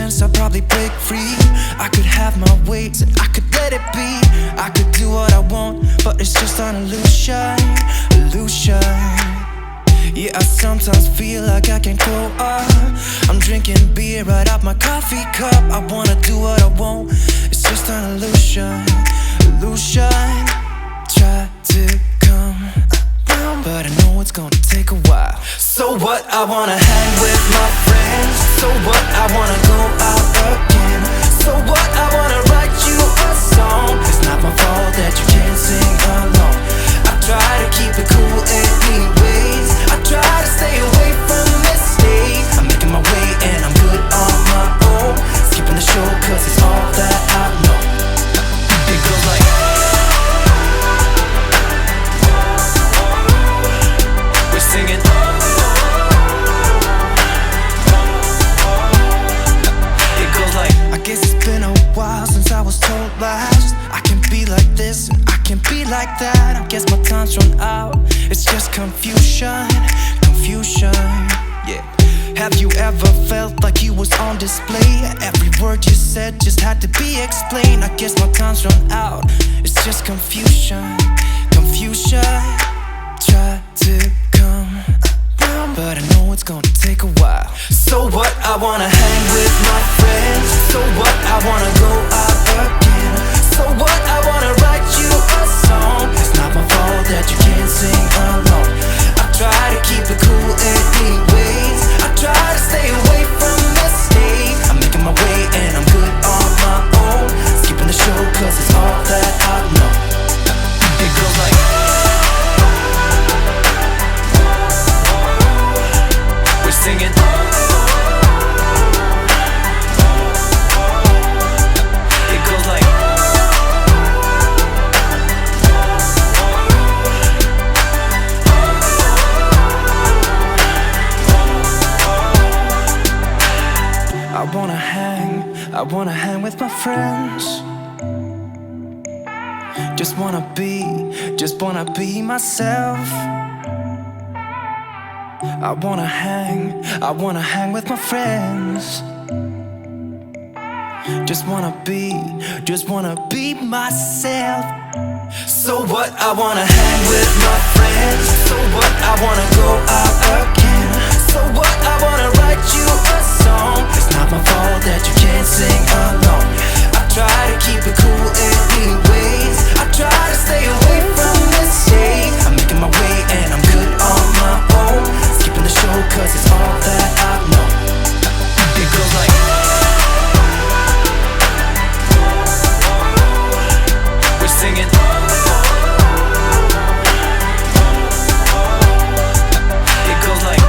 chance, I'd probably break free. I could have my ways and I could let it be. I could do what I want, but it's just an illusion. Yeah, I sometimes feel like I can't grow up. I'm drinking beer right out my coffee cup. I wanna do what I want, it's just an illusion. Try to come around, but I know it's gonna take a while. So what, I wanna hang with my friends. So what, I wanna go out again. So what, I wanna write you a song. It's not my fault that you can't sing along. I try to keep it cool anyways. I try to stay away from mistakes. I'm making my way and I'm good on my own. Skipping the show cause it's all that I know. It goes like, we're singing. It goes like, I guess it's been a while since I was told last. I can be like this and I can be like that. I guess my time's run out. It's just confusion, yeah. Have you ever felt like you was on display? Every word you said just had to be explained. I guess my time's run out. It's just confusion. Try to come around, but I know it's gonna take a while. So what, I wanna hang with my friends. So what, I wanna go out again. So what, I wanna write you a song. It's not my fault that you can't sing along. I try to keep it cool anyways. I try to stay away from mistakes. I'm making my way and I'm good on my own. Skipping the show cause it's all that I know. It goes like, we're singing. It goes like, I wanna hang with my friends. Just wanna be myself. I wanna hang with my friends. Just wanna be myself. So what, I wanna hang with my friends. So what, I wanna go out again. So what, I wanna write you a song. It's not my fault that you can't sing along. I try to keep it cool anyways. I try to stay away from mistakes. I'm making my way and I'm good on my own. Skipping the show cause it's all that I know. It goes like, we're singing. It goes like,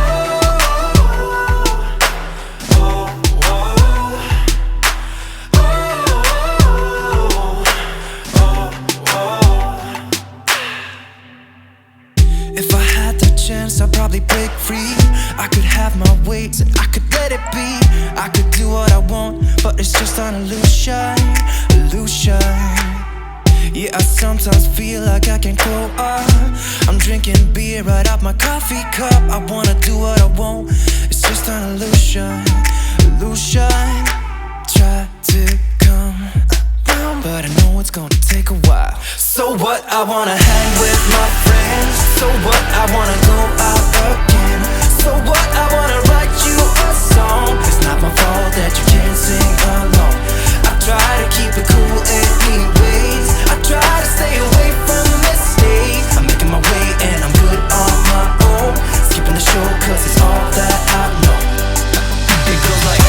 if I had the chance, I'd probably break free. I could have my ways and I could let it be. I could do what I want, but it's just an illusion. Yeah, I sometimes feel like I can't grow up. I'm drinking beer right out my coffee cup. I wanna do what I want, it's just an illusion. Try to come around, but I know it's gonna take a while. So what, I wanna hang with my friends. So what, I wanna go out again. So what, I wanna write you a song. It's not my fault that you can't sing along. I try to keep it cool anyways. I try to stay away from mistakes. I'm making my way and I'm good on my own. Skipping the show cause it's all that I know. It goes like,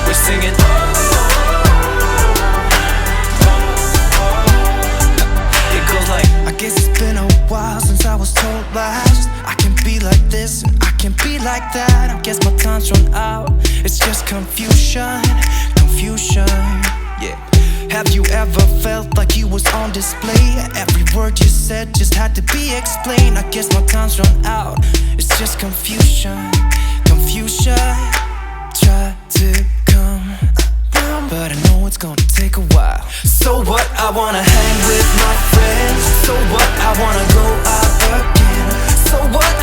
we're singing. It goes like, I guess it's been a while since I was told last. I can be like this and I can be like that. I guess my time's run out. It's just confusion, yeah. Have you ever felt like you was on display? Every word you said just had to be explained. I guess my time's run out. It's just confusion. Try to come around, but I know it's gonna take a while. So what, I wanna hang with my friends. So what, I wanna go out again. So what,